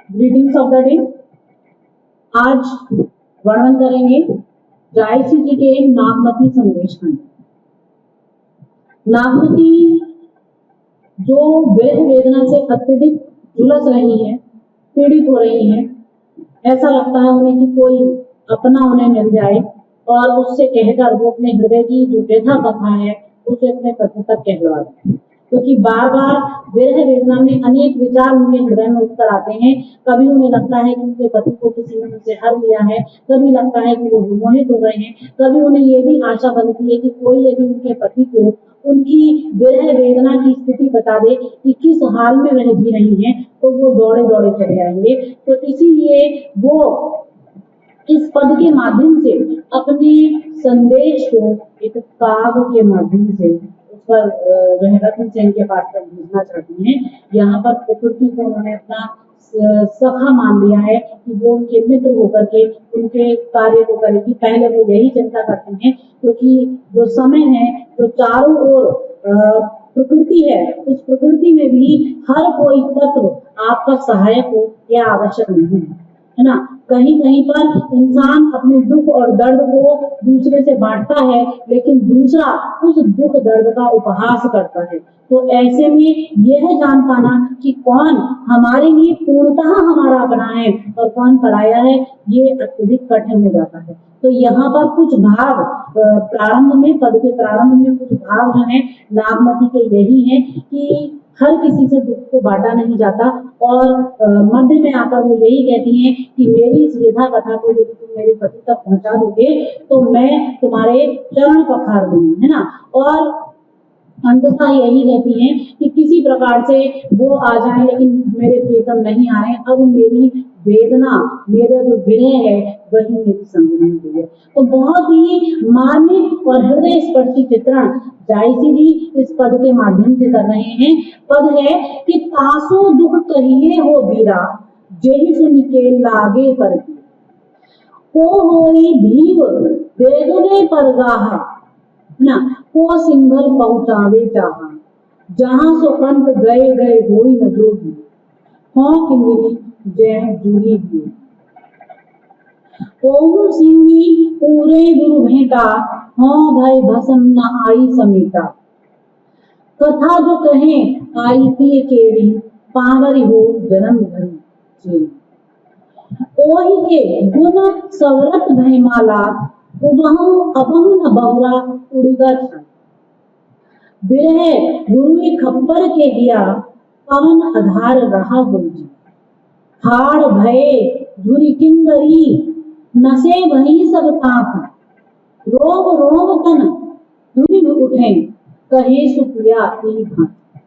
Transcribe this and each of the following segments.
Greetings of the day. आज वर्णन करेंगे जायसी जी के नागमती संदेश खंड। नागमती जो विरह वेदना से अत्यधिक झुलस रही है, पीड़ित हो रही है। ऐसा लगता है उन्हें कि कोई अपना उन्हें मिल जाए और उससे कहकर वो अपने हृदय की जो व्यथा कथा है उसे अपने पति तक कहलवा दें, क्योंकि बार बार विरह वेदना में अनेक विचार उनके हृदय में उतर आते हैं। कभी उन्हें लगता है कि उनके पति को किसी ने उनसे हर लिया है, कभी लगता है कि वो विमोहित हो गए हैं, कभी उन्हें ये भी आशा बनती है कि कोई यदि उनके पति को उनकी विरह वेदना की स्थिति बता दे कि किस हाल में वह जी रही है, तो वो दौड़े दौड़े चले आएंगे। तो इसीलिए वो इस पद के माध्यम से अपने संदेश को एक काग के माध्यम से उस पर वह रत्न सेन के पास तक भेजना चाहती हैं। यहाँ पर प्रकृति को उन्होंने अपना सखा मान लिया है कि वो उनके मित्र होकर के उनके कार्य को करेगी। पहले वो यही चिंता करती हैं, क्योंकि जो समय है, जो चारों ओर प्रकृति है, उस प्रकृति में भी हर कोई तत्व आपका सहायक हो यह आवश्यक नहीं है ना। कहीं कहीं पर इंसान अपने दुख और दर्द को दूसरे से बांटता है, लेकिन दूसरा उस दुख दर्द का उपहास करता है। तो ऐसे में यह जान पाना कि कौन हमारे लिए पूर्णतः हमारा अपना है और कौन पराया है, ये अत्यधिक कठिन हो जाता है। तो यहाँ पर कुछ भाव प्रारंभ में, पद के प्रारंभ में कुछ भाव जो है नागमती के यही है कि हर किसी से दुख को बांटा नहीं जाता, और मध्य में आकर वो यही कहती हैं कि मेरी इस व्यथा कथा को यदि तुम मेरे पति तक पहुंचा दोगे तो मैं तुम्हारे चरण पखार दूंगी, है ना। और अंततः यही कहती हैं कि किसी प्रकार से वो आ जाए, लेकिन मेरे प्रियतम नहीं आए। अब मेरी वेदना, मेरा जो विरह है वही मेरी संगिनी हुई है। तो बहुत ही मार्मिक और हृदय स्पर्शी चित्रण जायसी जी इस पद के माध्यम से कर रहे हैं। पद है कि तासो दुख कहिए हो बीरा, जेहि सुनि के लागे पर को होई भीव वेदुने परगाहा ना, को सिंघल पहुंचावे चाहा, जहां सो कंत गए गए होई न जोगी, हों किंदिनी जय जूरी भी। ओहु सिंही पूरे गुरु भेंटा, हों भय भसम न आई समेटा। कथा जो कहे आई पिय केरी, पावरी हो जन्म भरी चेरी। ओहि के गुण सवरत भयमाला, उबहु अबहु न बहुरा उड़िगा छन। बिरह गुरुए खप्पर के दिया, पवन आधार रहा गुरुजी। हाड़ भये धुरी किंगरी, नसे वही सब ताप। रोम रोम तन धुरी में उठे, कहे सुप्रिया ई भांति।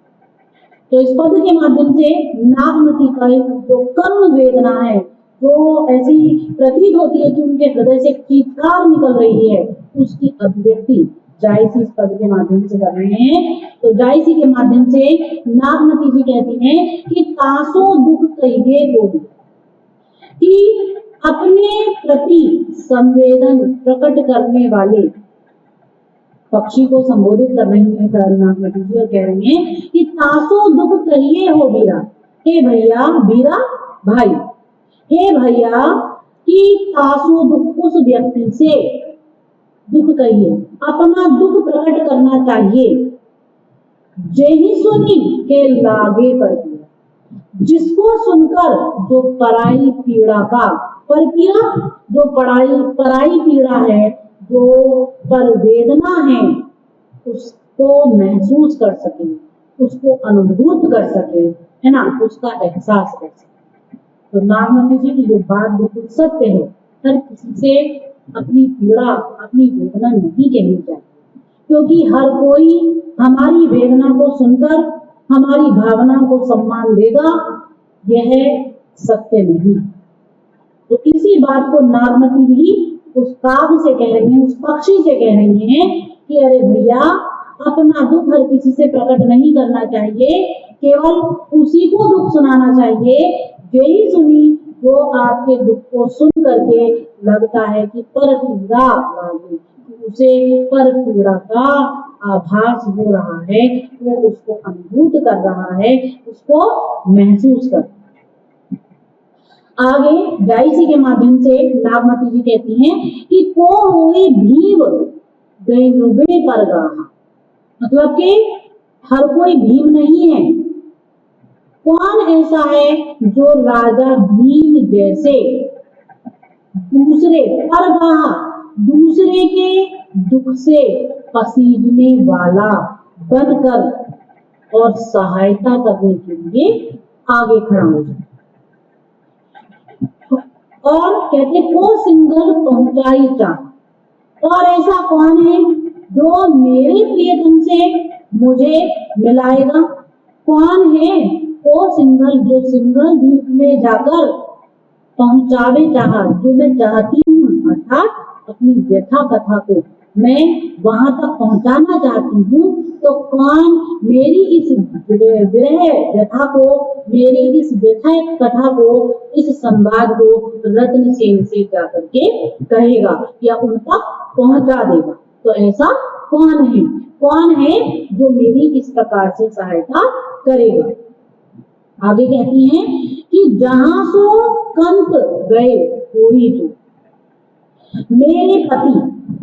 तो इस पद के माध्यम से नागमती का जो कर्म वेदना है, जो ऐसी प्रतीत होती है कि उनके हृदय से चीत्कार निकल रही है, उसकी अभिव्यक्ति जायसी इस पद के माध्यम से कर रहे हैं। तो जायसी के माध्यम से नागमती जी कहती हैं कि तासो दुख कहिए को, कि अपने प्रति संवेदन प्रकट करने वाले पक्षी को संबोधित कर रही है नागमती जी और कह रही हैं कि तासो दुख कहिए हो बीरा, हे भैया, बीरा भाई, हे भैया, कि तासो दुख, उस व्यक्ति से दुख कहिए, अपना दुख प्रकट करना चाहिए। जेहि सुनी के लागे पर पीड़ा, जिसको सुनकर जो पराई पीड़ा का, पर पीड़ा जो पराई पीड़ा है, जो पर वेदना है, उसको महसूस कर सके, उसको अनुभूत कर सके, है ना, उसका एहसास कर सके। तो नागमती जी की ये बात बिल्कुल सत्य है। हर किसी से अपनी पीड़ा, अपनी वेदना नहीं कहनी चाहिए, क्योंकि हर कोई हमारी वेदना को सुनकर हमारी भावना को सम्मान देगा, यह सत्य नहीं। तो इसी बात को नागमती भी उस काग से कह रही है, उस पक्षी से कह रही है कि अरे भैया, अपना दुख हर किसी से प्रकट नहीं करना चाहिए, केवल उसी को दुख सुनाना चाहिए यही सुनी जो आपके दुख को सुन करके लगता है कि पर पीड़ा लागे, उसे पर पीड़ा का आभास हो रहा है, वो उसको अनुभूत कर रहा है, उसको महसूस कर रहा है। आगे जायसी के माध्यम से नागमती जी कहती हैं कि को हुई भीम गए परगा, मतलब कि हर कोई भीम नहीं है। कौन ऐसा है जो राजा भीम जैसे दूसरे परगा, दूसरे के दुख से पसीजने वाला बनकर और सहायता करने के लिए आगे खड़ा हो जाए। और कहते को सिंगल पहुंचाई चाह, और ऐसा कौन है जो मेरे प्रियतम से मुझे मिलाएगा? कौन है वो सिंगल जो सिंगल द्वीप में जाकर पहुंचावे चाहा, जो मैं चाहती हूँ, अर्थात अपनी व्यथा कथा को मैं वहां तक पहुंचाना चाहती हूँ। तो कौन मेरी इस विरह व्यथा को, मेरी इस व्यथा कथा को, इस संवाद को रत्नसेन से जाकर के कहेगा या उन तक पहुंचा देगा? तो ऐसा कौन है? कौन है जो मेरी इस प्रकार से सहायता करेगा? आगे कहती हैं कि जहां सो कंत गए कोई तो, मेरे पति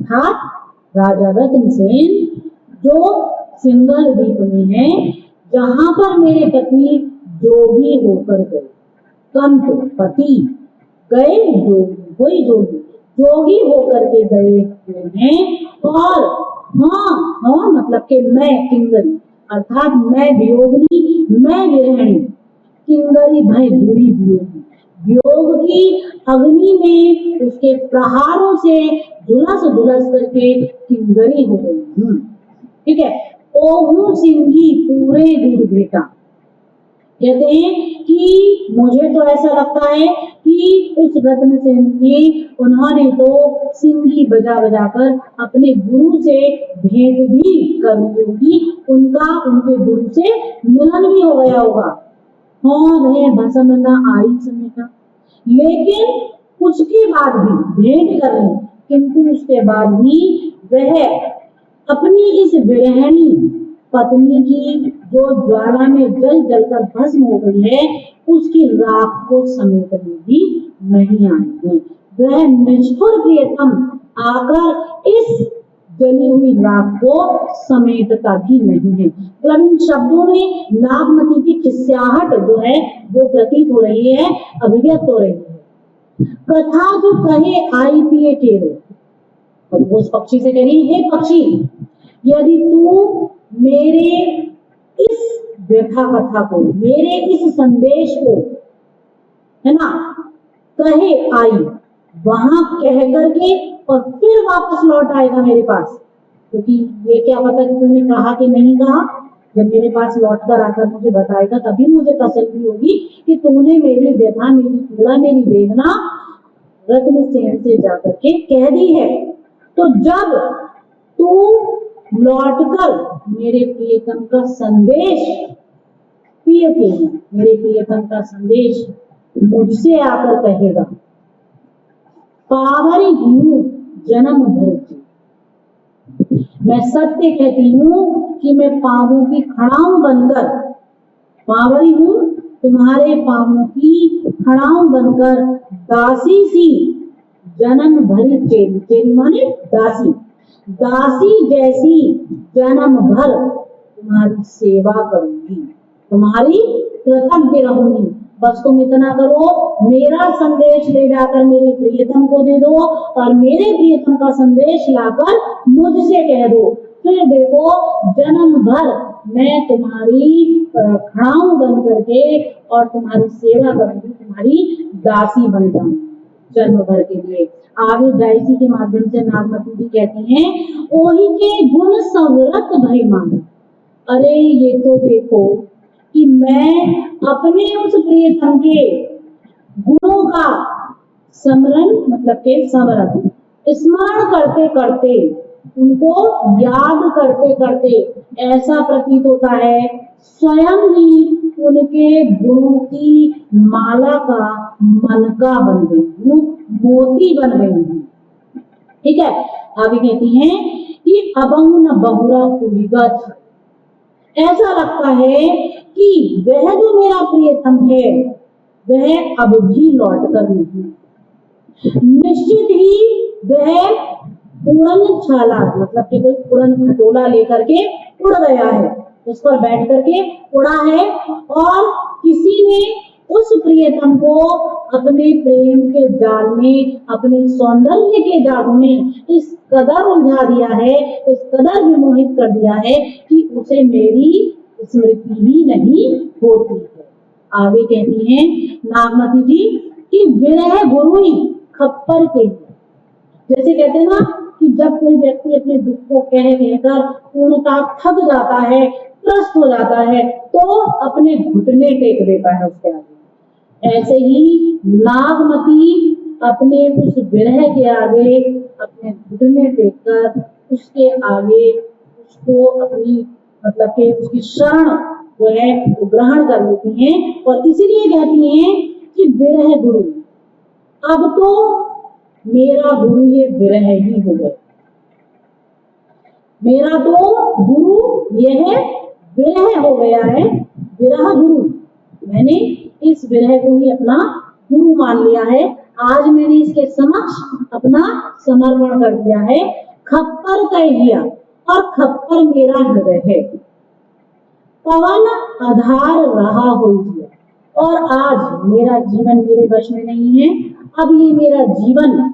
हाथ राजा रत्नसेन जो सिंगल द्वीप में है, जहां पर मेरे पति जोगी होकर गए, कंत पति गए जोगी, वही जोगी, जोगी होकर के गए हुए हैं। और हाँ मतलब कि मैं किंगरी, अर्थात मैं वियोगिनी, मैं विरहिणी, किंगरी भय जुड़ी वियोगी, वियोग की अग्नि में उसके प्रहारों से झुलस झुलस करके किंगरी हो गई हूँ। ठीक है। ओहू सिंगी पूरे दूर बेटा, कहते हैं कि मुझे तो ऐसा लगता है कि उस रत्नसेन ने, उन्होंने तो सिंगी बजा बजा कर अपने गुरु से भेंट भी कर ली होगी, उनका उनके गुरु से मिलन भी हो गया होगा। हाँ वह भसम न आई समेटा, लेकिन उसके बाद भी भेंट कर रही, किंतु उसके बाद भी वह अपनी इस विरहिणी पत्नी की जो ज्वाला में जल जलकर भस्म हो गई है, उसकी राख को समेटने भी नहीं आएंगे। वह निष्ठुर प्रियतम आकर इस जली हुई राख को समेटता भी नहीं है। मतलब इन शब्दों में नागमती की खिस्याहट जो है वो प्रतीत हो रही है, अभिव्यक्त हो रही है। कथा जो कहे आई पिए केरो, वो उस पक्षी से कह रही, हे पक्षी, यदि तू मेरे इस व्यथा कथा को, मेरे इस संदेश को, है ना, कहे आई, वहां कह करके और फिर वापस लौट आएगा मेरे पास, क्योंकि ये क्या पता कि तुमने कहा कि नहीं कहा। जब मेरे पास लौट कर आकर मुझे बताएगा तभी मुझे तसल्ली होगी कि तुमने मेरी व्यथा, मेरी पीड़ा, मेरी वेदना रत्नसेन से जाकर के कह दी है। तो जब तू लौटकर मेरे प्रियतम का संदेश प्रिय के, मेरे प्रियतम का संदेश मुझसे आकर कहेगा, पावरी हूँ जन्म भर की, मैं सत्य कहती हूँ कि मैं पांवों की खड़ाऊ बनकर, पावरी हूँ तुम्हारे पांवों की खड़ाऊ बनकर, दासी सी जन्म भरी चेली, चेली माने दासी, दासी जैसी जन्म भर तुम्हारी सेवा करूंगी, तुम्हारी कृतज्ञ रहूंगी। बस तुम इतना करो, मेरा संदेश ले जाकर मेरे प्रियतम को दे दो और मेरे प्रियतम का संदेश लाकर मुझसे कह दो, फिर देखो जन्म भर मैं तुम्हारी खड़ाऊ बन करके और तुम्हारी सेवा करूंगी, तुम्हारी दासी बन जाऊंगी जन्म भर के लिए। आगे जायसी के माध्यम से नागमती जी कहती हैं, ओही के गुण संवृत भई माने, अरे ये तो देखो कि मैं अपने उस प्रियतम के गुणों का स्मरण, मतलब के स्मरण, स्मरण करते करते, उनको याद करते करते ऐसा प्रतीत होता है स्वयं ही उनके गुणों की माला का मनका बन गई हूँ, मोती बन गई हूँ। ठीक है। आगे कहती हैं कि अबहु न बहुरा कुलिगा था, ऐसा लगता है कि वह जो मेरा प्रियतम है वह अब भी लौट कर नहीं। निश्चित ही वह उड़न छाला मतलब कि कोई उड़न खटोला लेकर के उड़ गया है, उस पर बैठ करके उड़ा है और किसी ने उस प्रियतम को अपने प्रेम के जाल में, अपने सौंदर्य के जाल में इस कदर उलझा दिया है, इस कदर विमोहित कर दिया है कि उसे मेरी स्मृति ही नहीं होती है। आगे कहती हैं नागमती जी कि विरह गुरुई खप्पर के, जैसे कहते हैं ना कि जब कोई व्यक्ति अपने दुख को कह कहकर पूर्णतः थक जाता है, त्रस्त हो जाता है, तो अपने घुटने टेक देता है उसके आगे। ऐसे ही नागमती अपने उस विरह के आगे अपने घुटने टेक कर उसके आगे उसको अपनी मतलब कि उसकी शरण जो है वो ग्रहण कर लेती हैं और इसीलिए कहती हैं कि विरह गुरु, अब तो मेरा गुरु ये विरह ही हो गया, मेरा तो गुरु यह विरह हो गया है, विरह गुरु। मैंने इस विरह को ही अपना गुरु मान लिया है, आज मैंने इसके समक्ष अपना समर्पण कर दिया है। खप्पर कह दिया और खप्पर मेरा हृदय है, पवन आधार रहा हो गया और आज मेरा जीवन मेरे वश में नहीं है। अब ये मेरा जीवन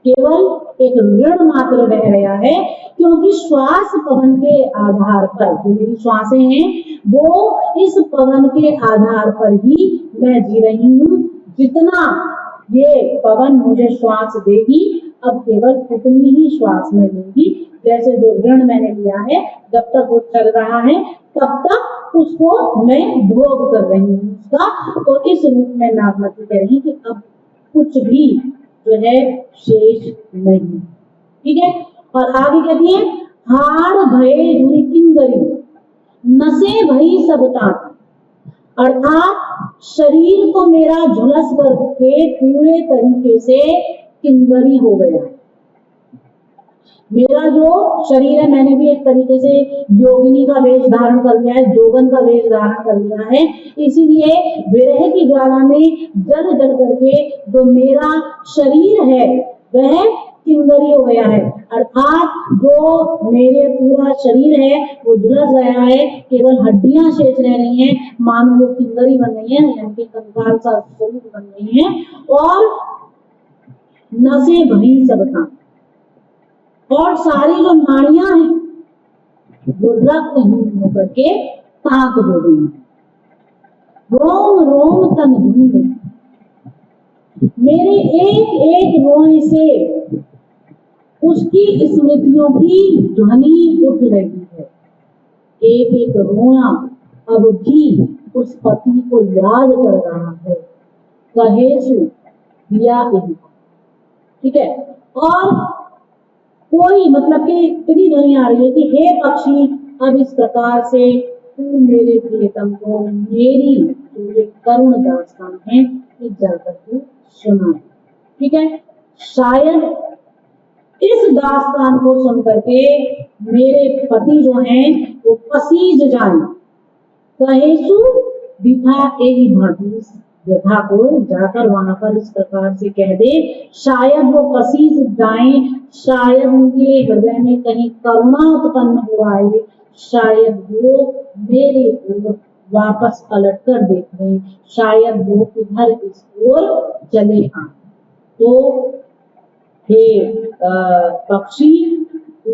केवल एक ऋण मात्र रह गया है, क्योंकि श्वास पवन के आधार पर, जो मेरी श्वासें हैं वो इस पवन के आधार पर ही मैं जी रही हूँ। जितना ये पवन मुझे श्वास देगी अब केवल उतनी ही श्वास में लूंगी, जैसे जो ऋण मैंने लिया है जब तक वो चल रहा है तब तक उसको मैं भोग कर रही हूँ उसका। तो इस रूप में नागमती कह रही कि अब कुछ भी जो है शेष नहीं। ठीक है, और आगे कहती है हाड़ भये धुरी किंगरी नसे भई सब तांति, अर्थात शरीर को मेरा झुलस करके पूरे तरीके से किंगरी हो गया है। मेरा जो शरीर है मैंने भी एक तरीके से योगिनी का वेश धारण कर लिया है, जोगन का वेश धारण कर लिया है, इसीलिए विरह की ज्वाला में जल जल करके जो मेरा शरीर है वह किंगरी हो गया है, अर्थात जो मेरे पूरा शरीर है वो झुलस गया है, केवल हड्डियां शेष रह रही हैं, मानो वो किंगरी बन गई है, यानी कि कंकाल सा स्वरूप बन गई है। और नसें भरी सब तांति, और सारी जो नाड़ियां हैं वो रक्तहीन होकर के ताक हो गई, रोम रोम तन धुनी गई, मेरे एक एक रोए से उसकी स्मृतियों की ध्वनि उठ रही है। एक एक रोना अब भी उस पति को याद कर रहा है, कहेसु दिया नहीं। ठीक है, और कोई मतलब कि इतनी ध्वनि आ रही है कि हे पक्षी अब इस प्रकार से तू मेरे प्रियतम को मेरी जो ये करुण दास्तान है ये जाकर के सुना। ठीक है, शायद इस दास्तान को सुन करके मेरे पति जो हैं वो पसीज जाए, कहेसु विधा एहि भांति, व्यथा को जाकर वहां पर इस प्रकार से कह दे, शायद वो पसीज जाए, शायद उनके हृदय में कहीं करुणा उत्पन्न हो आए, शायद वो मेरे ओर वापस पलट कर देख रहे, शायद वो इधर इस ओर चले आए। तो हे पक्षी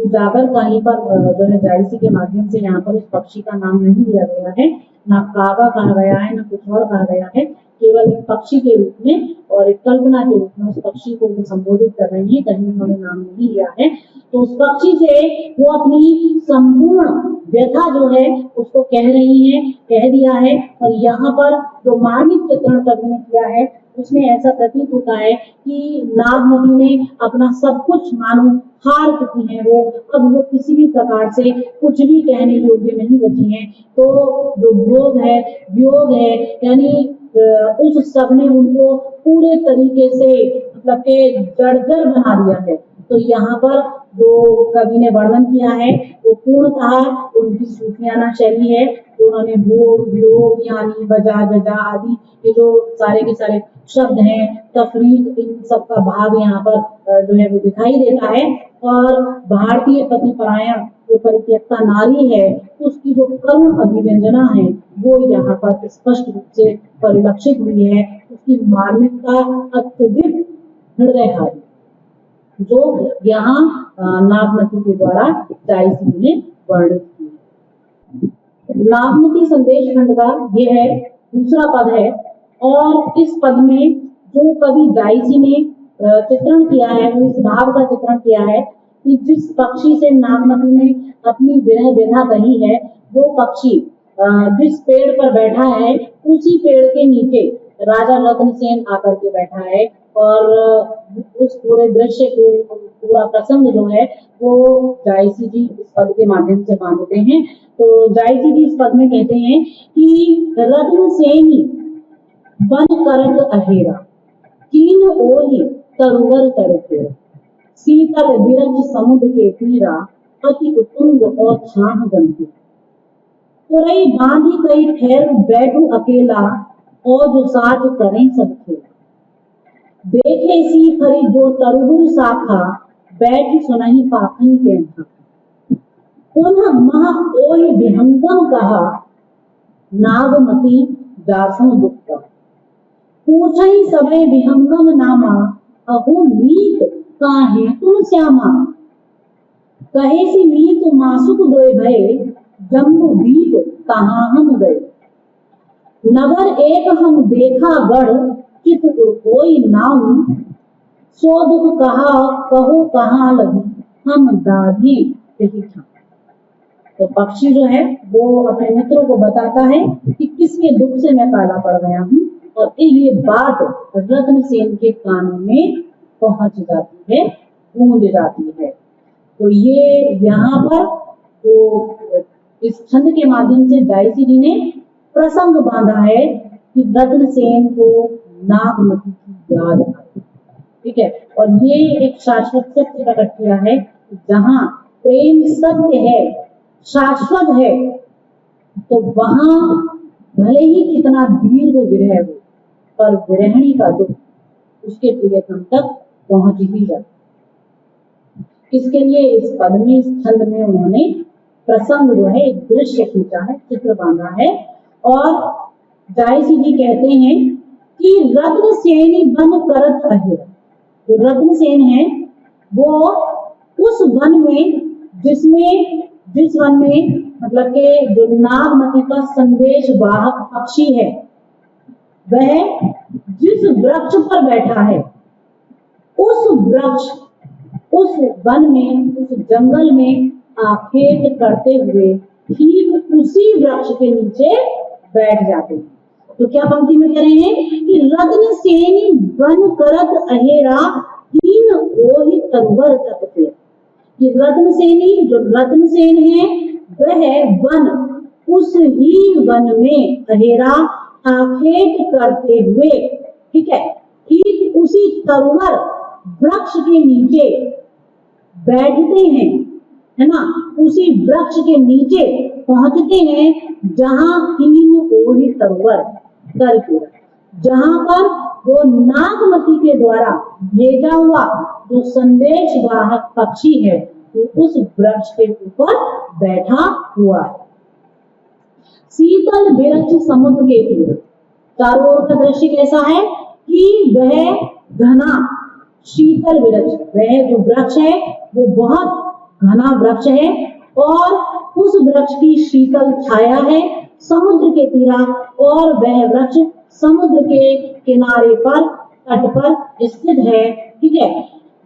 जाकर कहीं पर जो है जायसी के माध्यम से यहाँ पर उस पक्षी का नाम नहीं दिया गया है, ना कागा कहा गया है ना कुछ और कहा गया है, केवल एक पक्षी के रूप में और एक कल्पना के रूप में उस पक्षी को संबोधित कर रही है, कहीं उन्होंने नाम नहीं लिया है। तो उस पक्षी से वो अपनी संपूर्ण व्यथा जो है उसको कह रही है, कह दिया है। और यहाँ पर जो मार्मिक चित्रण कवि ने किया है उसमें ऐसा प्रतीत होता है कि नागमती ने अपना सब कुछ मानो हार चुकी है, वो अब वो किसी भी प्रकार से कुछ भी कहने योग्य नहीं बची है। तो जो भोग है, वियोग है, यानी उस सब ने उनको पूरे तरीके से मतलब के जर्जर बना दिया है, तो यहाँ पर जो कवि ने वर्णन किया है वो पूर्णतः उनकी सूफियाना शैली है। जो उन्होंने भोग वियोग यानी बजा जजा आदि ये जो सारे के सारे शब्द हैं, तफरीक, इन सब का भाव यहाँ पर जो है वो दिखाई देता है। और भारतीय पति परायण जो परित्यक्ता नारी है उसकी जो करुण अभिव्यंजना है वो यहाँ पर स्पष्ट रूप से परिलक्षित हुई है। उसकी मार्मिकता अत्यधिक हृदयहारी जो यहाँ नागमती के द्वारा जायसी ने वर्णित की। नागमती संदेश खंड का यह है दूसरा पद है। और इस पद में जो कवि जायसी ने चित्रण किया है वो इस भाव का चित्रण किया है कि जिस पक्षी से नागमती ने अपनी विरह व्यथा कही है वो पक्षी जिस पेड़ पर बैठा है उसी पेड़ के नीचे राजा रत्नसेन आकर के बैठा है। और उस पूरे दृश्य को, पूरा प्रसंग जो है वो जायसी जी इस पद के माध्यम से बांधते हैं। तो जायसी जी इस पद में कहते हैं कि रत्नसेनी बन करत अहेरा कीन ओहि तरुवर तरफेरा शीतल बिरज समुद्र के तीरा अति उतुंग और छाह गंभीर तुरई बांधी कई ठहर बैठू अकेला और जो साथ करें सब खेला देखे सी फरी जो तरुबुर शाखा बैठी सुनहि पाखन के पुनः मह ओहि विहंगम कहा नागमती दासों दुख पूछई सबे विहंगम नामा अहो मीत काहे तुम श्यामा कहे सी मीत मासुक दोय भय जम्बू दीप कहाँ हम गए नगर एक हम देखा गढ़ चित कोई नाम सो दुख कहा कहो कहाँ लगी हम दाधी यही था। तो पक्षी जो है वो अपने मित्रों को बताता है कि किसके दुख से मैं काला पड़ गया हूँ और ये बात रत्नसेन के कानों में पहुंच जाती है, गूंज जाती है। तो ये यहाँ पर तो इस छंद के माध्यम से जायसी जी ने प्रसंग बांधा है कि रत्नसेन को नागमती की याद आई। ठीक है, और ये एक शाश्वत सत्य प्रकट किया है कि जहाँ प्रेम सत्य है, शाश्वत है, तो वहां भले ही कितना दीर्घ विरह हो पर विरहिणी का दुख उसके प्रियतम तक पहुंच ही जाता। इसके लिए इस पद में, इस छंद में उन्होंने प्रसंग जो है एक दृश्य खींचा है, चित्र बांधा है। और जायसी जी कहते हैं कि रत्नसेनी बन करत अहेरा। जो रत्नसेन है वो उस वन में जिस वन में मतलब के जो नागमती का संदेश वाहक पक्षी है वह जिस वृक्ष पर बैठा है उस वृक्ष, उस वन में, उस जंगल में आखेट करते हुए ठीक उसी वृक्ष के नीचे बैठ जाते हैं। तो क्या पंक्ति में कह रहे हैं कि रत्नसेनी बन करत अहेरा कीन ओहि तरुवर तरफेरा। कि रत्नसेनी, जो रत्नसेन है वह वन, उस ही वन में अहेरा आखेट करते हुए, ठीक है, ठीक उसी तरुवर वृक्ष के नीचे बैठते हैं, है ना, उसी वृक्ष के नीचे पहुंचते हैं जहां कीन ओहि तरुवर तरफेरा, जहां पर वो नागमती के द्वारा भेजा हुआ जो संदेश वाहक पक्षी है वो उस वृक्ष के ऊपर बैठा हुआ है। शीतल बिरज समुद्र के तीर, चारों ओर का दृश्य कैसा है कि वह घना शीतल विरज, वह जो वृक्ष है वो बहुत घना वृक्ष है और उस वृक्ष की शीतल छाया है समुद्र के तीरा, और वह वृक्ष समुद्र के किनारे पर, तट पर स्थित है। ठीक है,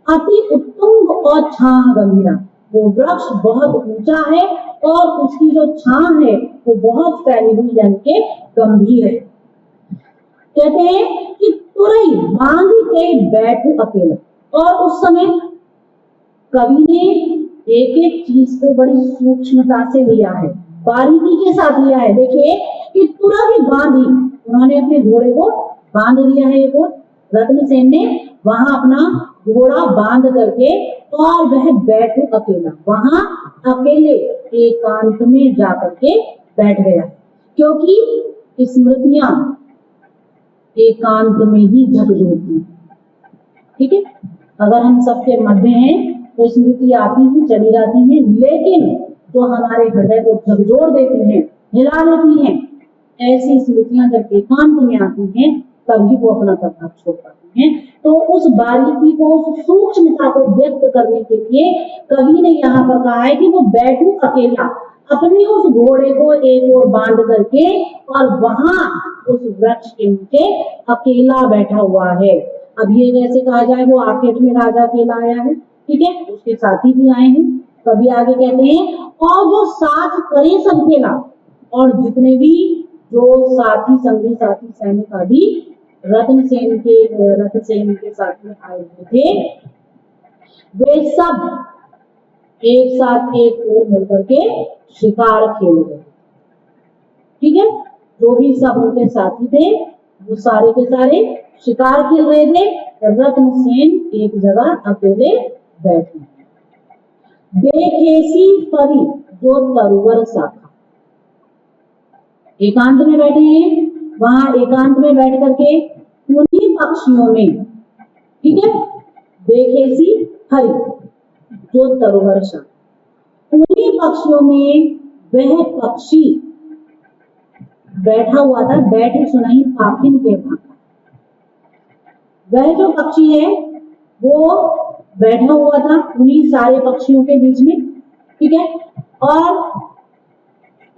अति उत्तुंग और छाह गंभीरा, वो वृक्ष बहुत ऊंचा है और उसकी जो छाह है वो बहुत फैली हुई यानी कि गंभीर है। कहते हैं कि तुरई बांधी के बैठू अकेला, और उस समय कवि ने एक एक चीज को बड़ी सूक्ष्मता से लिया है, बारीकी के साथ लिया है। देखिए कि तुरई बांधी, उन्होंने अपने घोड़े को बांध दिया है, वो रत्नसेन ने वहां अपना घोड़ा बांध करके और वह बैठे अकेला, वहां अकेले एकांत में जाकर के बैठ गया, क्योंकि स्मृतियां एकांत में ही झकझोरती। ठीक है, अगर हम सबके मध्य हैं तो स्मृति आती हैं, चली जाती हैं, लेकिन जो हमारे हृदय को झकझोर देती हैं, हिला देती हैं, ऐसी स्मृतियां जब एकांत में आती हैं तभी वो अपना प्रभाव छोड़ पाती हैं। तो उस बारीकी को, उस सूक्ष्मता को व्यक्त करने के लिए कवि ने यहाँ पर कहा है कि वो बैठू अकेला, अपने उस घोड़े को एक ओर बांध करके और वहां उस वृक्ष के नीचे अकेला बैठा हुआ है। अब ये जैसे कहा जाए वो आखेट में राजा अकेला आया है, ठीक है, उसके साथी भी आए हैं। कभी आगे कहते हैं और जो साथ करे सब खेला, और जितने भी जो साथी संगी साथी सैनिक आदि रत्नसेन के साथ में आए हुए थे, वे सब एक साथ एक ओर मिलकर के शिकार खेल रहे। ठीक है, जो भी सब उनके साथी थे वो सारे के सारे शिकार खेल रहे थे। रत्नसेन एक जगह अकेले बैठे। देखेसी परी जो तरुवर शाखा, एकांत में बैठे हैं, वहां एकांत में बैठ करके उन्हीं पक्षियों में, ठीक है, देखेसी हरि जो तरुवर शाखा, उन्हीं पक्षियों में वह पक्षी बैठा हुआ था, बैठे सुनाई पाखिन के भागा। वह जो पक्षी है वो बैठा हुआ था उन्हीं सारे पक्षियों के बीच में, ठीक है, और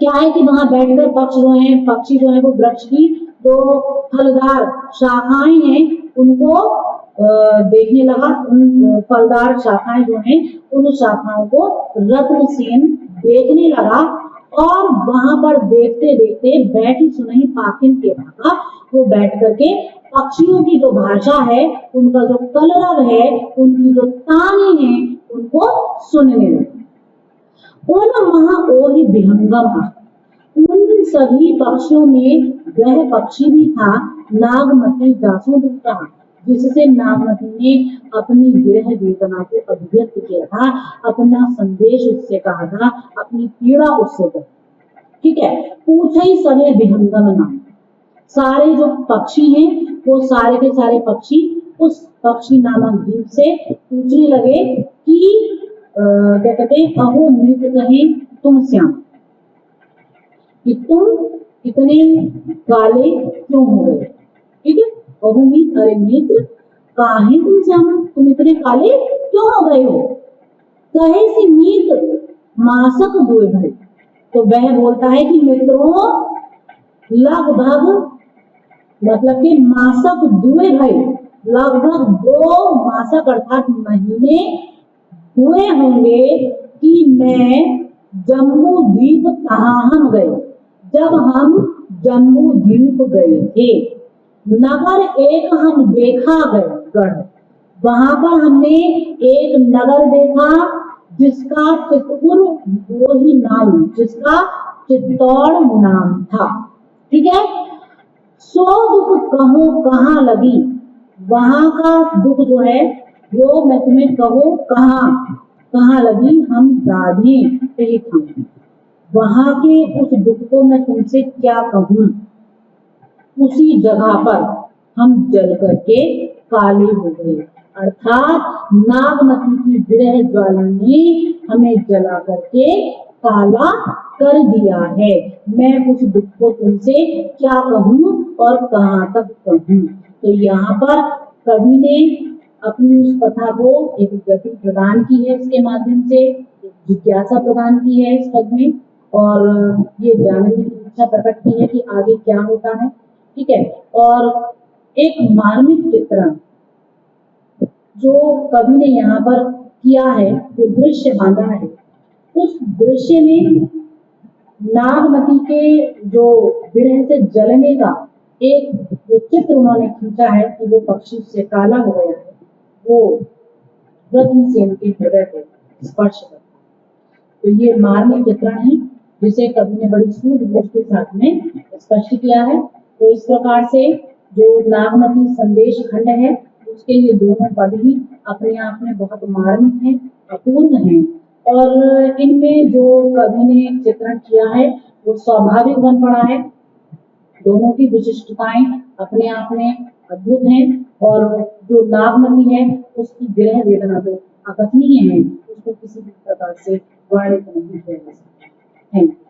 क्या है कि वहां बैठकर पक्षी जो है वो वृक्ष की जो फलदार शाखाएं हैं उनको देखने लगा। उन फलदार शाखाएं जो हैं उन शाखाओं को रत्नसेन देखने लगा, और वहां पर देखते देखते बैठी सुनही पाखिन के भागा, वो बैठ करके पक्षियों की जो भाषा है, उनका जो कलरव है, उनकी जो ताने हैं, उनको सुनने लगे। उन महा ओहि विहंगम, उन सभी पक्षियों में वह पक्षी भी था नागमती जासू दूता, जिससे नागमती ने अपनी विरह वेदना को अभिव्यक्त किया था, अपना संदेश उससे कहा था, अपनी पीड़ा उससे कही। ठीक है, पूछे ही सभी विहंगम नाम, सारे जो पक्षी हैं वो सारे के सारे पक्षी उस पक्षी नामक जीव से पूछने लगे कि क्या कहते हैं, अहो मृत कहे तुम श्याम, कि तुम इतने काले क्यों हो गए। ठीक है, अहो मीत, अरे मित्र काहे तुम श्याम, तुम इतने काले क्यों हो गए हो। कहे सी मीत मासक दुए भय, तो वह बोलता है कि मित्रों लगभग, मतलब कि मासक दुए भय, लगभग 2 मासक अर्थात महीने हुए होंगे कि मैं जम्मू द्वीप कहाँ हम गए, जब हम जम्मू द्वीप गए थे। नगर एक हम देखा गए गढ़, वहां पर हमने एक नगर देखा जिसका चित्तौड़ वो ही नाम, जिसका चित्तौड़ नाम था। ठीक है, सो दुख कहो कहाँ लगी, वहां का दुख जो है वो मैं तुम्हें कहूँ कहाँ लगी, हम दाढ़ी पे खाऊं, वहां के उस दुख को मैं तुमसे क्या कहूं। उसी जगह पर हम जल करके काले हो गए, अर्थात नागमती की विरह ज्वाला ने हमें जला करके काला कर दिया है। मैं उस दुख को तुमसे क्या कहूं और कहाँ तक कहूं। तो यहाँ पर कवि ने अपनी उस कथा को एक गति प्रदान की है, इसके माध्यम से जिज्ञासा प्रदान की है इस पद में, और ये जानने की इच्छा प्रकट की है कि आगे क्या होता है। ठीक है, और एक मार्मिक चित्रण जो कवि ने यहाँ पर किया है, जो दृश्य बांधा है, उस दृश्य में नागमती के जो विरह से जलने का एक जो चित्र उन्होंने खींचा है कि वो पक्षी से काला हो गया है, वो रत्नसेन के हृदय को स्पर्श करता है। तो ये मार्मिक चित्रण है जिसे कवि ने बड़ी सूझबूझ के साथ में स्पष्ट किया है। तो इस प्रकार से जो नागमती संदेश खंड है उसके ये दोनों पद ही अपने आप में बहुत मार्मिक हैं, अपूर्ण हैं। और इनमें जो कवि ने चित्रण किया है वो स्वाभाविक बन पड़ा है। दोनों की विशिष्टताएं अपने आप में अद्भुत हैं और जो नागमती है उसकी विरह वेदना तो अकथनीय है, उसको किसी भी प्रकार से वर्णित नहीं किया जा सकता। Thank you.